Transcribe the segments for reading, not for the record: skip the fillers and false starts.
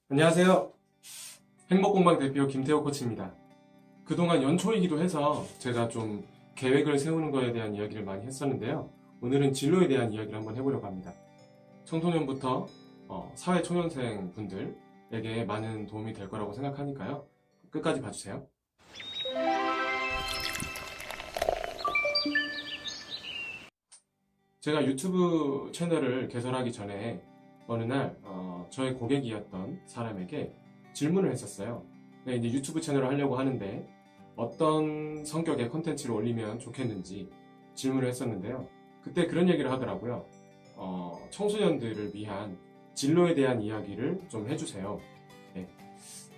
안녕하세요. 행복공방 대표 김태호 코치입니다. 그동안 연초이기도 해서 제가 좀 계획을 세우는 거에 대한 이야기를 많이 했었는데요. 오늘은 진로에 대한 이야기를 한번 해보려고 합니다. 청소년부터 사회초년생 분들에게 많은 도움이 될 거라고 생각하니까요. 끝까지 봐주세요. 제가 유튜브 채널을 개설하기 전에 어느 날 저의 고객이었던 사람에게 질문을 했었어요. 네, 이제 유튜브 채널을 하려고 하는데 어떤 성격의 컨텐츠를 올리면 좋겠는지 질문을 했었는데요. 그때 그런 얘기를 하더라고요. 청소년들을 위한 진로에 대한 이야기를 좀 해주세요. 네.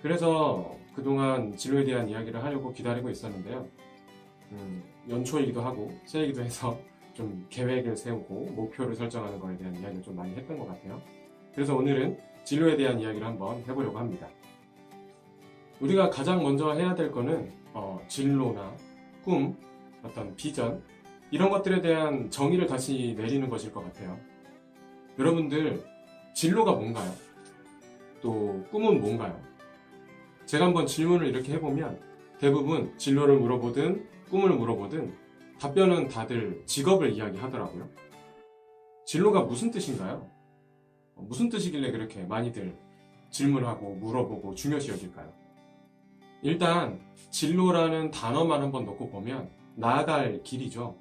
그래서 그동안 진로에 대한 이야기를 하려고 기다리고 있었는데요. 연초이기도 하고 새해이기도 해서 좀 계획을 세우고 목표를 설정하는 거에 대한 이야기를 좀 많이 했던 것 같아요. 그래서 오늘은 진로에 대한 이야기를 한번 해보려고 합니다. 우리가 가장 먼저 해야 될 거는 진로나 꿈, 어떤 비전 이런 것들에 대한 정의를 다시 내리는 것일 것 같아요. 여러분들 진로가 뭔가요? 또 꿈은 뭔가요? 제가 한번 질문을 이렇게 해보면 대부분 진로를 물어보든 꿈을 물어보든 답변은 다들 직업을 이야기하더라고요. 진로가 무슨 뜻인가요? 무슨 뜻이길래 그렇게 많이들 질문하고 물어보고 중요시 여길까요? 일단 진로라는 단어만 한번 놓고 보면 나아갈 길이죠.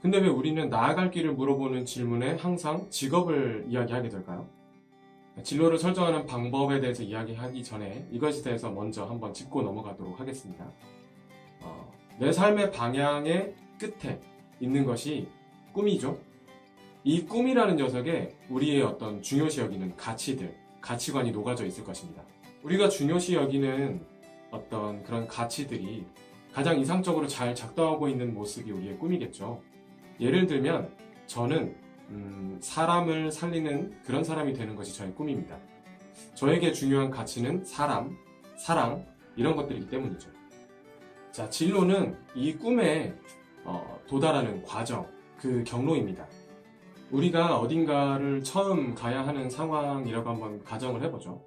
근데 왜 우리는 나아갈 길을 물어보는 질문에 항상 직업을 이야기하게 될까요? 진로를 설정하는 방법에 대해서 이야기하기 전에 이것에 대해서 먼저 한번 짚고 넘어가도록 하겠습니다. 내 삶의 방향의 끝에 있는 것이 꿈이죠. 이 꿈이라는 녀석에 우리의 어떤 중요시 여기는 가치들, 가치관이 녹아져 있을 것입니다. 우리가 중요시 여기는 어떤 그런 가치들이 가장 이상적으로 잘 작동하고 있는 모습이 우리의 꿈이겠죠. 예를 들면 저는 사람을 살리는 그런 사람이 되는 것이 저의 꿈입니다. 저에게 중요한 가치는 사람, 사랑 이런 것들이기 때문이죠. 자, 진로는 이 꿈에 도달하는 과정, 그 경로입니다. 우리가 어딘가를 처음 가야 하는 상황이라고 한번 가정을 해보죠.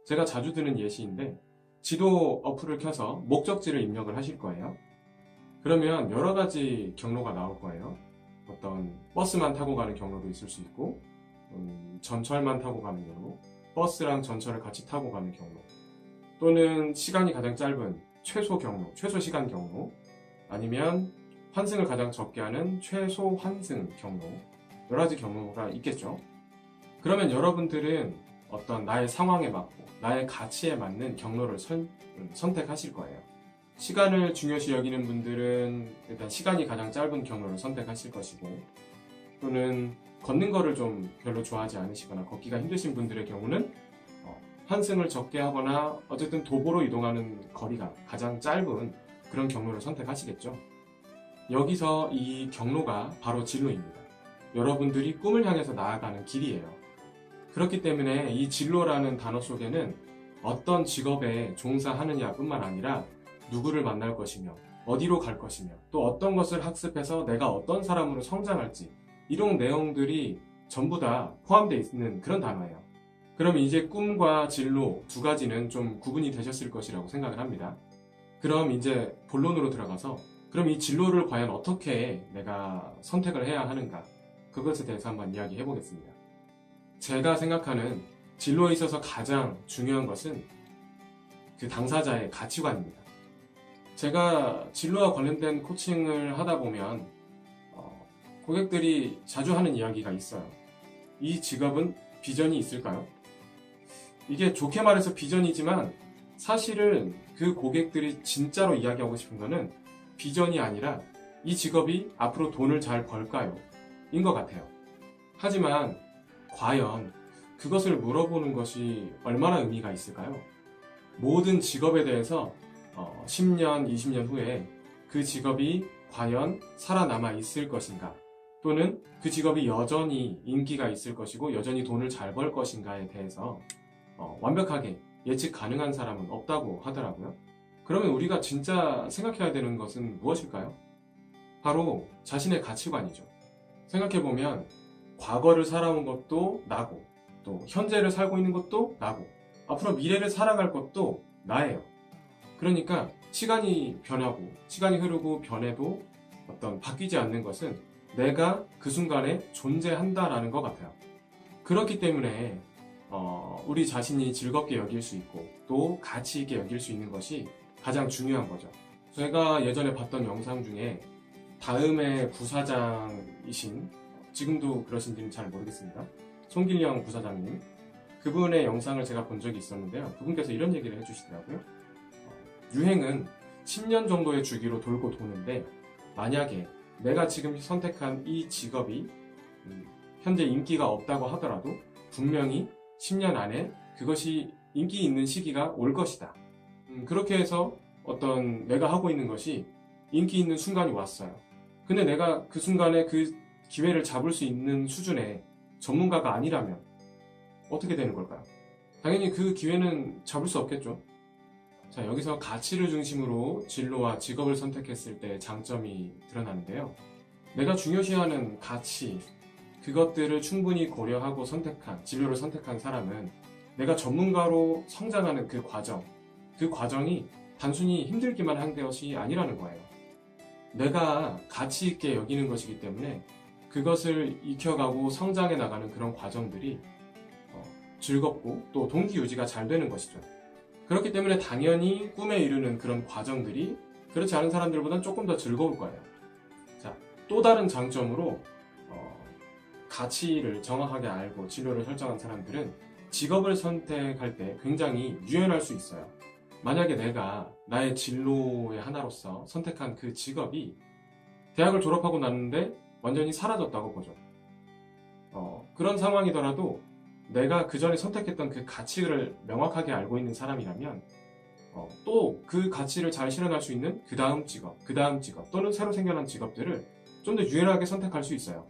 제가 자주 드는 예시인데 지도 어플을 켜서 목적지를 입력을 하실 거예요. 그러면 여러 가지 경로가 나올 거예요. 어떤 버스만 타고 가는 경로도 있을 수 있고 전철만 타고 가는 경로, 버스랑 전철을 같이 타고 가는 경로, 또는 시간이 가장 짧은 최소 경로, 최소 시간 경로, 아니면 환승을 가장 적게 하는 최소 환승 경로, 여러 가지 경로가 있겠죠. 그러면 여러분들은 어떤 나의 상황에 맞고 나의 가치에 맞는 경로를 선택하실 거예요. 시간을 중요시 여기는 분들은 일단 시간이 가장 짧은 경로를 선택하실 것이고, 또는 걷는 거를 좀 별로 좋아하지 않으시거나 걷기가 힘드신 분들의 경우는 환승을 적게 하거나 어쨌든 도보로 이동하는 거리가 가장 짧은 그런 경로를 선택하시겠죠. 여기서 이 경로가 바로 진로입니다. 여러분들이 꿈을 향해서 나아가는 길이에요. 그렇기 때문에 이 진로라는 단어 속에는 어떤 직업에 종사하느냐 뿐만 아니라 누구를 만날 것이며 어디로 갈 것이며 또 어떤 것을 학습해서 내가 어떤 사람으로 성장할지 이런 내용들이 전부 다 포함되어 있는 그런 단어예요. 그럼 이제 꿈과 진로 두 가지는 좀 구분이 되셨을 것이라고 생각을 합니다. 그럼 이제 본론으로 들어가서 그럼 이 진로를 과연 어떻게 내가 선택을 해야 하는가, 그것에 대해서 한번 이야기해 보겠습니다. 제가 생각하는 진로에 있어서 가장 중요한 것은 그 당사자의 가치관입니다. 제가 진로와 관련된 코칭을 하다 보면 고객들이 자주 하는 이야기가 있어요. 이 직업은 비전이 있을까요? 이게 좋게 말해서 비전이지만 사실은 그 고객들이 진짜로 이야기하고 싶은 거는 비전이 아니라 이 직업이 앞으로 돈을 잘 벌까요? 인 것 같아요. 하지만 과연 그것을 물어보는 것이 얼마나 의미가 있을까요? 모든 직업에 대해서 10년, 20년 후에 그 직업이 과연 살아남아 있을 것인가, 또는 그 직업이 여전히 인기가 있을 것이고 여전히 돈을 잘 벌 것인가에 대해서 완벽하게 예측 가능한 사람은 없다고 하더라고요. 그러면 우리가 진짜 생각해야 되는 것은 무엇일까요? 바로 자신의 가치관이죠. 생각해보면 과거를 살아온 것도 나고 또 현재를 살고 있는 것도 나고 앞으로 미래를 살아갈 것도 나예요. 그러니까 시간이 변하고 시간이 흐르고 변해도 어떤 바뀌지 않는 것은 내가 그 순간에 존재한다라는 것 같아요. 그렇기 때문에 우리 자신이 즐겁게 여길 수 있고 또 가치 있게 여길 수 있는 것이 가장 중요한 거죠. 제가 예전에 봤던 영상 중에 다음의 부사장이신, 지금도 그러신지는 잘 모르겠습니다, 송길령 부사장님, 그분의 영상을 제가 본 적이 있었는데요. 그분께서 이런 얘기를 해주시더라고요. 유행은 10년 정도의 주기로 돌고 도는데 만약에 내가 지금 선택한 이 직업이 현재 인기가 없다고 하더라도 분명히 10년 안에 그것이 인기 있는 시기가 올 것이다. 그렇게 해서 어떤 내가 하고 있는 것이 인기 있는 순간이 왔어요. 근데 내가 그 순간에 그 기회를 잡을 수 있는 수준의 전문가가 아니라면 어떻게 되는 걸까요? 당연히 그 기회는 잡을 수 없겠죠. 자, 여기서 가치를 중심으로 진로와 직업을 선택했을 때 장점이 드러나는데요. 내가 중요시하는 가치, 그것들을 충분히 고려하고 진로를 선택한 사람은 내가 전문가로 성장하는 그 과정이 단순히 힘들기만 한 것이 아니라는 거예요. 내가 가치 있게 여기는 것이기 때문에 그것을 익혀가고 성장해 나가는 그런 과정들이 즐겁고 또 동기 유지가 잘 되는 것이죠. 그렇기 때문에 당연히 꿈에 이르는 그런 과정들이 그렇지 않은 사람들보다는 조금 더 즐거울 거예요. 자, 또 다른 장점으로 가치를 정확하게 알고 진로를 설정한 사람들은 직업을 선택할 때 굉장히 유연할 수 있어요. 만약에 내가 나의 진로의 하나로서 선택한 그 직업이 대학을 졸업하고 났는데 완전히 사라졌다고 보죠. 그런 상황이더라도 내가 그 전에 선택했던 그 가치를 명확하게 알고 있는 사람이라면 또 그 가치를 잘 실현할 수 있는 그 다음 직업 또는 새로 생겨난 직업들을 좀 더 유연하게 선택할 수 있어요.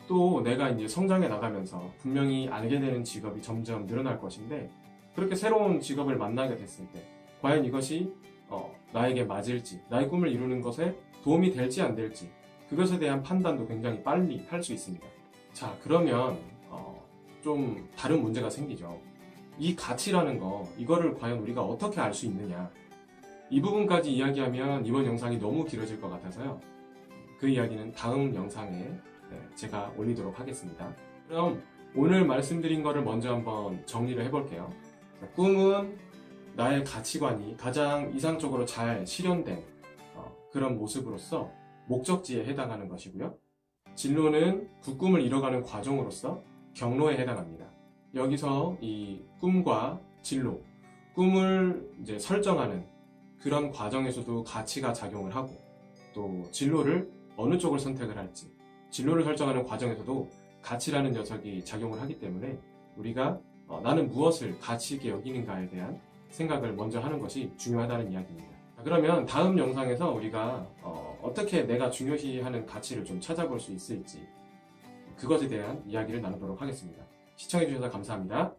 또 내가 이제 성장해 나가면서 분명히 알게 되는 직업이 점점 늘어날 것인데 그렇게 새로운 직업을 만나게 됐을 때 과연 이것이 나에게 맞을지, 나의 꿈을 이루는 것에 도움이 될지 안 될지 그것에 대한 판단도 굉장히 빨리 할 수 있습니다. 자, 그러면 좀 다른 문제가 생기죠. 이 가치라는 이거를 과연 우리가 어떻게 알 수 있느냐, 이 부분까지 이야기하면 이번 영상이 너무 길어질 것 같아서요, 그 이야기는 다음 영상에 제가 올리도록 하겠습니다. 그럼 오늘 말씀드린 거를 먼저 한번 정리를 해볼게요. 꿈은 나의 가치관이 가장 이상적으로 잘 실현된 그런 모습으로서 목적지에 해당하는 것이고요. 진로는 그 꿈을 이뤄가는 과정으로서 경로에 해당합니다. 여기서 이 꿈과 진로, 꿈을 이제 설정하는 그런 과정에서도 가치가 작용을 하고, 또 진로를 어느 쪽을 선택을 할지, 진로를 설정하는 과정에서도 가치라는 녀석이 작용을 하기 때문에 우리가 나는 무엇을 가치 있게 여기는가에 대한 생각을 먼저 하는 것이 중요하다는 이야기입니다. 그러면 다음 영상에서 우리가 어떻게 내가 중요시하는 가치를 좀 찾아볼 수 있을지, 그것에 대한 이야기를 나누도록 하겠습니다. 시청해주셔서 감사합니다.